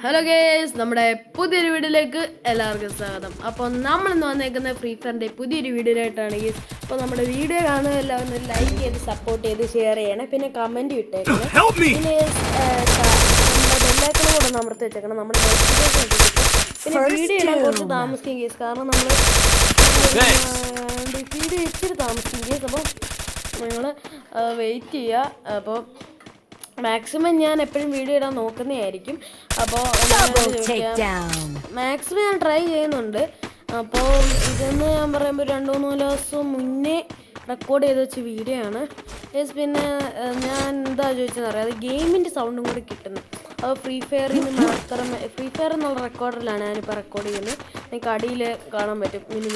Hello guys, നമ്മുടെ പുതിയൊരു വീഡിയോയിലേക്ക് എല്ലാവർക്കും സ്വാഗതം. അപ്പോൾ നമ്മളിന്ന് വന്നേക്കുന്ന ഫ്രീ ഫയറിൻ്റെ പുതിയൊരു വീഡിയോയിലായിട്ടാണ് ഗേസ്. അപ്പോൾ നമ്മുടെ വീഡിയോ കാണുന്ന എല്ലാവരും ലൈക്ക് ചെയ്ത് സപ്പോർട്ട് ചെയ്ത് ഷെയർ ചെയ്യണം, പിന്നെ കമൻറ്റ് ഇട്ടേക്കണം. പിന്നെ നമ്മുടെ ബെല്ലൈക്കൺ കൂടെ ഒന്ന് അമർത്തി വെച്ചേക്കണം. നമ്മുടെ നോട്ടിഫിക്കേഷൻ കിട്ടും. പിന്നെ വീഡിയോ ഇടാൻ കുറച്ച് താമസിക്കും ഗേസ്, കാരണം നമ്മൾ വീഡിയോ ഇച്ചിരി താമസിക്കും ഗേസ്. അപ്പോൾ നിങ്ങൾ വെയിറ്റ് ചെയ്യുക. അപ്പോൾ മാക്സിമം ഞാൻ എപ്പോഴും വീഡിയോ ഇടാൻ നോക്കുന്നതായിരിക്കും. അപ്പോൾ മാക്സിമം ഞാൻ ട്രൈ ചെയ്യുന്നുണ്ട്. അപ്പോൾ ഇതെന്ന് ഞാൻ പറയുമ്പോൾ 2-3 ദിവസം മുന്നേ റെക്കോർഡ് ചെയ്ത് വെച്ച വീഡിയോ ആണ്. പിന്നെ ഞാൻ എന്താ ചോദിച്ചതെന്ന് അറിയാം, അത് ഗെയിമിൻ്റെ സൗണ്ടും കൂടി കിട്ടുന്നു. അപ്പോൾ ഫ്രീ ഫയറിന് മാത്രമേ, ഫ്രീ ഫയർ എന്നുള്ള റെക്കോർഡിലാണ് ഞാനിപ്പോൾ റെക്കോർഡ് ചെയ്യുന്നത്. നിങ്ങൾക്ക് അടിയിൽ കാണാൻ പറ്റും മിനി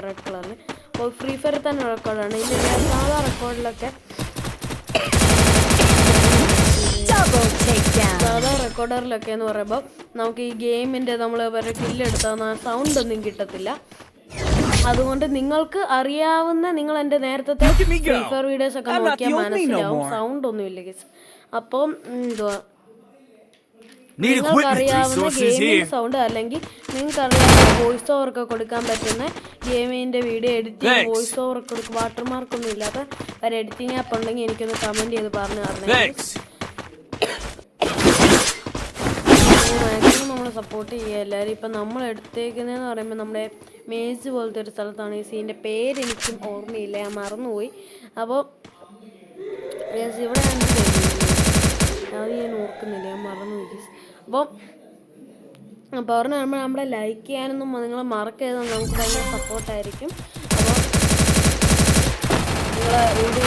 റെഡ് കളറിൽ. അപ്പോൾ ഫ്രീ ഫയറിൽ തന്നെ റെക്കോർഡാണ്. ഇതിൻ്റെ സാധാ റെക്കോർഡിലൊക്കെ സാധാ റെക്കോർഡറിലൊക്കെ എന്ന് പറയുമ്പോൾ നമുക്ക് ഈ ഗെയിമിൻ്റെ നമ്മൾ വരെ കില്ലെടുത്താൽ സൗണ്ട് ഒന്നും കിട്ടത്തില്ല. അതുകൊണ്ട് നിങ്ങൾക്ക് അറിയാവുന്ന, നിങ്ങൾ എൻ്റെ നേരത്തെ ഫ്രീ ഫയർ വീഡിയോസ് ഒക്കെ നോക്കിയാൽ മനസ്സിലാവും സൗണ്ട് ഒന്നുമില്ല ഗൈസ്. അപ്പം എന്തുവാ, നിങ്ങൾക്ക് അറിയാവുന്ന ഗെയിമിൻ്റെ സൗണ്ട് അല്ലെങ്കിൽ നിങ്ങൾക്ക് അറിയാവുന്ന വോയിസ് ഓവറൊക്കെ കൊടുക്കാൻ പറ്റുന്ന ഗെയിമിൻ്റെ വീഡിയോ എഡിറ്റിംഗ് വോയിസ് ഓവർ കൊടുക്കും, വാട്ടർമാർക്കൊന്നും ഇല്ലാത്ത ഒരു എഡിറ്റിംഗ് ആപ്പ് ഉണ്ടെങ്കിൽ എനിക്കൊന്ന് കമൻറ്റ് ചെയ്ത് പറഞ്ഞു തരണം. മാക്സിമം നമ്മൾ സപ്പോർട്ട് ചെയ്യുക എല്ലാവരും. ഇപ്പം നമ്മൾ എടുത്തേക്കുന്നതെന്ന് പറയുമ്പോൾ നമ്മുടെ മേസ് പോലത്തെ ഒരു സ്ഥലത്താണ്. ഈ സീൻ്റെ പേരെനിക്കും ഓർമ്മയില്ല, ഞാൻ മറന്നുപോയി. അപ്പോൾ ഇവിടെ അത് ഞാൻ ഓർക്കുന്നില്ല, ഞാൻ മറന്നുപോയി. അപ്പോൾ പറഞ്ഞ നമ്മളെ ലൈക്ക് ചെയ്യാനൊന്നും നിങ്ങൾ മറക്കരുത്, നമുക്ക് ഭയങ്കര സപ്പോർട്ടായിരിക്കും. അപ്പോൾ നിങ്ങളെ video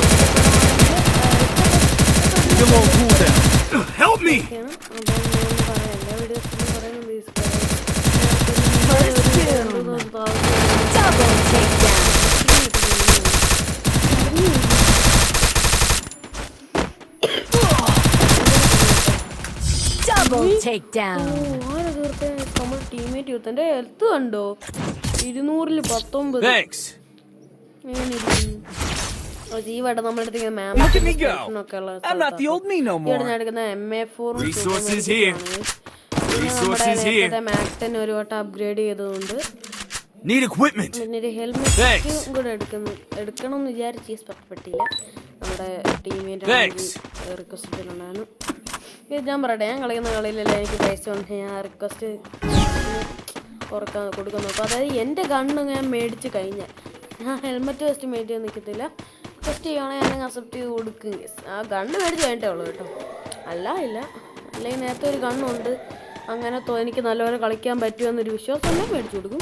Help me! Double takedown. നമ്മുടെ ടീമേറ്റ് യൂത്തിന്റെ ഹെൽത്ത് കണ്ടോ, 219. ഈ വട നമ്മുടെ അടുത്ത് മാക്ടൻ ഒരു വട്ടം അപ്ഗ്രേഡ് ചെയ്തതുകൊണ്ട് പിന്നെ ഹെൽമെറ്റ് കൂടെ എടുക്കണമെന്ന് വിചാരിച്ച് ഇഷ്ടപ്പെട്ടില്ല. നമ്മുടെ ടീമേറ്റ് റിക്വസ്റ്റിലുണ്ടായിരുന്നു. ഞാൻ പറയട്ടെ, ഞാൻ കളിക്കുന്ന കളിയിലല്ല എനിക്ക് പൈസ കൊണ്ട് ഞാൻ റിക്വസ്റ്റ് കൊടുക്കുന്നു. അപ്പോൾ അതായത് എൻ്റെ ഗണ്ണ് ഞാൻ മേടിച്ച് കഴിഞ്ഞാൽ ഞാൻ ഹെൽമെറ്റ് ഫസ്റ്റ് മേടിച്ച് ചെയ്യാൻ നിൽക്കത്തില്ല. ഫസ്റ്റ് ചെയ്യുകയാണെങ്കിൽ ഞാൻ അക്സെപ്റ്റ് ചെയ്ത് കൊടുക്കും. ആ ഗണ്ണ് മേടിച്ച് കഴിഞ്ഞിട്ടേ ഉള്ളൂ കേട്ടോ, അല്ലെങ്കിൽ നേരത്തെ ഒരു ഗണ്ണുണ്ട്, അങ്ങനെ എനിക്ക് നല്ലപോലെ കളിക്കാൻ പറ്റുമെന്നൊരു വിശ്വാസം തന്നെ മേടിച്ചു കൊടുക്കും.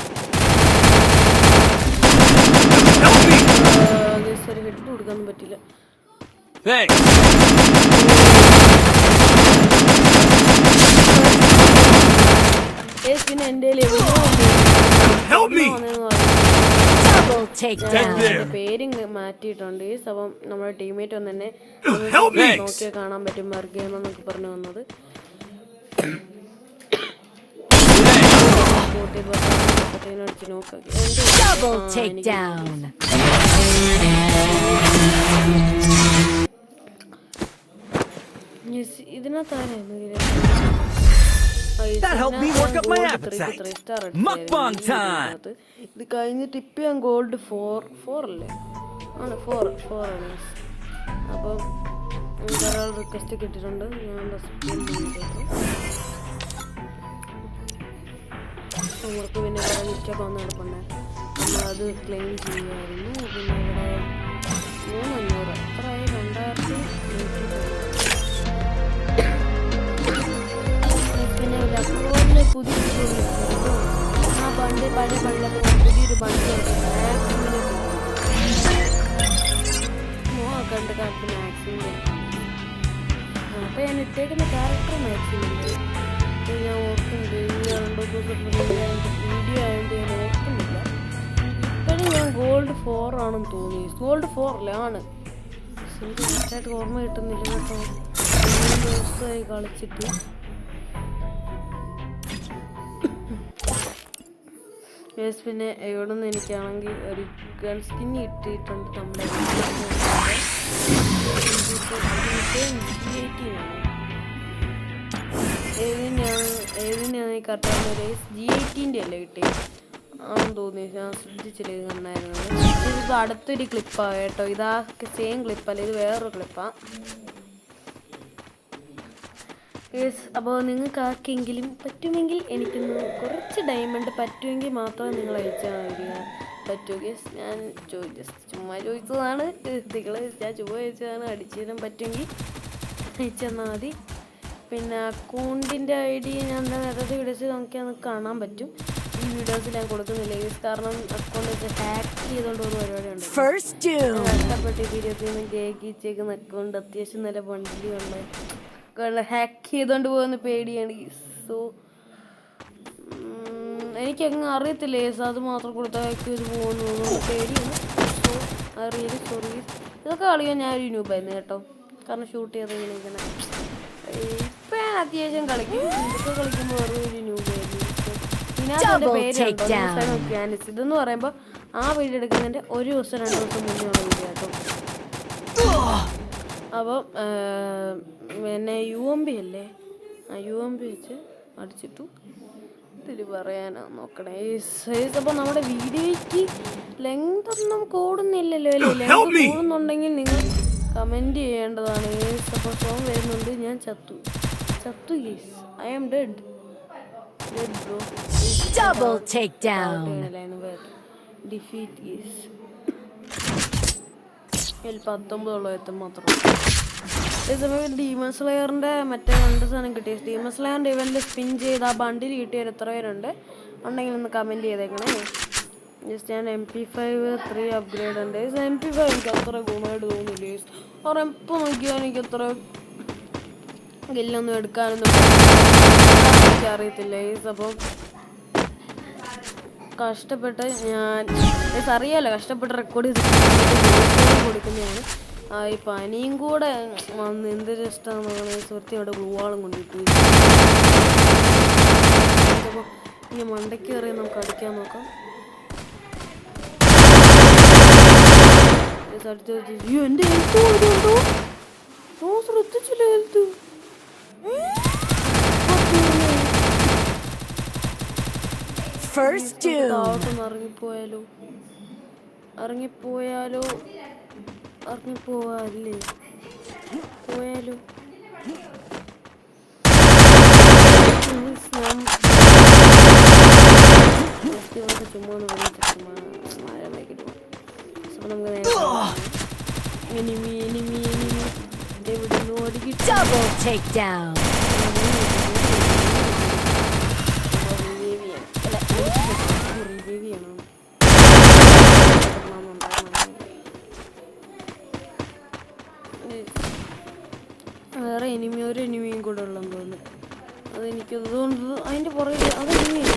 ഒരു ഹെഡ് കൊടുക്കാനൊന്നും പറ്റില്ല. പിന്നെ എൻ്റെ പേര് മാറ്റിയിട്ടുണ്ട്. അപ്പം നമ്മുടെ ടീമേറ്റ് ഒന്ന് തന്നെ നോക്കിയാൽ കാണാൻ പറ്റും മർഗേം എന്നൊക്കെ പറഞ്ഞു വന്നത്. ഇതിനകത്താരായിരുന്നു ഇത് കഴിഞ്ഞിട്ട് ഇപ്പം ഞാൻ ഗോൾഡ് 4 അല്ലേ ആണ് 4 ആണ്. അപ്പം ഒരാൾ റിക്വസ്റ്റ് കിട്ടിയിട്ടുണ്ട്, ഞാൻ നമ്മൾക്ക് പിന്നെ വേറെ നിറ്റൊക്കെ വന്ന് നടപ്പുണ്ടായിരുന്നു, നമ്മളത് ക്ലെയിം ചെയ്യുമായിരുന്നു. പിന്നെ ഇവിടെ 300 എത്രയായി, 2000 പിന്നെ അപ്ലോഡിൽ പുതിയൊരു ആ പഴയ പണ്ടിലൊക്കെ പുതിയൊരു ബണ്ട് കണ്ട് കാലത്ത് മാക്സിമം. അപ്പോൾ ഞാൻ ഇട്ടേക്കുന്ന ക്യാരക്ടർ മാക്സിമം ഞാൻ ഓർക്കുന്നുണ്ട്. ഈ 2 ദിവസം വീഡിയോ ആയതുകൊണ്ട് ഞാൻ ഓർക്കുന്നില്ല. ഇപ്പോഴും ഞാൻ ഗോൾഡ് 4 ആണെന്ന് തോന്നി. ഗോൾഡ് 4 അല്ലേ ആണ്, എനിക്ക് കറക്റ്റായിട്ട് ഓർമ്മ കിട്ടുന്നില്ല കേട്ടോ. 3 ദിവസമായി കളിച്ചിട്ട്. പിന്നെ ഇവിടെ നിന്ന് എനിക്കാണെങ്കിൽ ഒരു ഗൺ സ്കിൻ ഇട്ടിട്ടുണ്ട്. നമ്മുടെ ഞാൻ ഏതിനാണ് കറക്റ്റ് G18 അല്ലേ കിട്ടിയത് ആണെന്ന് തോന്നി. ഞാൻ ശ്രദ്ധിച്ചില്ല ഇത് നന്നായിരുന്നു. ഇതിപ്പോൾ അടുത്തൊരു ക്ലിപ്പാണ് കേട്ടോ. ഇതാ സെയിം ക്ലിപ്പല്ല, ഇത് വേറൊരു ക്ലിപ്പാണ്. അപ്പോൾ നിങ്ങൾക്ക് ആർക്കെങ്കിലും പറ്റുമെങ്കിൽ എനിക്കൊന്ന് കുറച്ച് ഡയമണ്ട് പറ്റുമെങ്കിൽ മാത്രം നിങ്ങൾ അയച്ചാൽ മതി. പറ്റുമോ ഗേസ്? ഞാൻ ചുമ്മാ ചോദിച്ചതാണ്. ഞാൻ ചുമ്മാ ചോദിച്ചതാണ്. അടിച്ചു തരാൻ പറ്റുമെങ്കിൽ അയച്ചു തന്നാൽ മതി. പിന്നെ അക്കൗണ്ടിൻ്റെ ID ഞാൻ നേരത്തെ വീഡിയോസ് നോക്കിയാൽ കാണാൻ പറ്റും. ഈ വീഡിയോസിൽ ഞാൻ കൊടുക്കുന്നില്ല ഗേസ്, കാരണം അക്കൗണ്ട് ഹാക്ക് ചെയ്തുകൊണ്ട് ഒരു പരിപാടിയുണ്ട്. കഷ്ടപ്പെട്ട് വീഡിയോസിൽ നിന്ന് കേക്കിച്ചേക്കുന്ന അക്കൗണ്ട് അത്യാവശ്യം നല്ല ബണ്ടിലുണ്ട്. ഹാക്ക് ചെയ്തുകൊണ്ട് പോകുന്ന പേടിയാണ്. സോ എനിക്കങ്ങ് അറിയത്തില്ല ഗേസ്, അത് മാത്രം കൊടുത്താൽ ഹാക്ക് ചെയ്ത് പോകുന്നു പേടിയാണ്. സോ അറിയില്ല, സോറി. ഇതൊക്കെ കളിക്കാൻ ഞാനൊരു ന്യൂബായിരുന്നു കേട്ടോ, കാരണം ഷൂട്ട് ചെയ്ത് ഇങ്ങനെ ഇപ്പം ഞാൻ അത്യാവശ്യം കളിക്കും. ഇതൊക്കെ കളിക്കുമ്പോൾ വേറൊരു ന്യൂബായിരുന്നു. ഇതിനകത്ത് പേരുണ്ടോ ഇതെന്ന് പറയുമ്പോൾ ആ വീഡിയോ എടുക്കുന്നതിൻ്റെ ഒരു ദിവസം 2 ദിവസം മുന്നേ ഉള്ള വീഡിയോ കേട്ടോ. അപ്പം പിന്നെ UMP അല്ലേ, UMP വെച്ച് അടിച്ചിട്ടു. ഇതിൽ പറയാനാണ് നോക്കണേ. അപ്പോൾ നമ്മുടെ വീഡിയോയ്ക്ക് ലെങ്ത് ഒന്നും കൂടുന്നില്ലല്ലോ അല്ലേ? ലെങ്ത് കൂടുന്നുണ്ടെങ്കിൽ നിങ്ങൾ കമൻറ്റ് ചെയ്യേണ്ടതാണ്. അപ്പോൾ സോങ് വരുന്നുണ്ട്. ഞാൻ ചത്തു guys, I am dead bro. Double takedown. Defeat guys. 19 എത്തും മാത്രം. ഈ സമയം ഡീമൺ സ്ലെയറിൻ്റെ മറ്റേ 2 സാധനം കിട്ടിയ ഡീമൺ സ്ലെയറിൻ്റെ ഇവൻ്റെ സ്പിൻ ചെയ്ത് ആ ബണ്ടിൽ കിട്ടിയവർ എത്ര പേരുണ്ട് ഉണ്ടെങ്കിൽ ഒന്ന് കമൻറ്റ് ചെയ്തേക്കണേ. ജസ്റ്റ് ഞാൻ MP5 3 അപ്ഗ്രേഡ് ഉണ്ട്. MP5 എനിക്ക് അത്ര ഗുണമായിട്ട് തോന്നില്ല ഗേസ്, കാരണം എപ്പോൾ നോക്കിയാൽ എനിക്ക് അത്ര ഗില്ലൊന്നും എടുക്കാനൊന്നും എനിക്കറിയത്തില്ല ഗേസ്. അപ്പോൾ കഷ്ടപ്പെട്ട് ഞാൻ അറിയാമല്ലോ, കഷ്ടപ്പെട്ട് റെക്കോർഡ് ചെയ്ത് കൊടുക്കുന്നതാണ്. ഈ പനിയും കൂടെ വന്ന് എന്തൊരു ഇഷ്ടമാണെന്ന് സുഹൃത്തി അവിടെ ഗ്ലൂവാളും കൊണ്ടിട്ടു. അപ്പോൾ ഇനി മണ്ടയ്ക്ക് കയറി നമുക്ക് അടിക്കാൻ നോക്കാം. എൻ്റെ ഹെൽത്ത് പോയതുകൊണ്ടോ ശ്രദ്ധിച്ചില്ല. ഹെൽത്ത് ഇറങ്ങിപ്പോവാല്ലേ പോയാലോ. ചുമ്മാ Double takedown. വേറെ ഒരു എനിമിയും കൂടെ ഉള്ളതെന്ന് തോന്നുന്നു. അതെനിക്ക് അതുകൊണ്ട് അതിൻ്റെ പുറകിൽ അത് എനിമിയില്ല.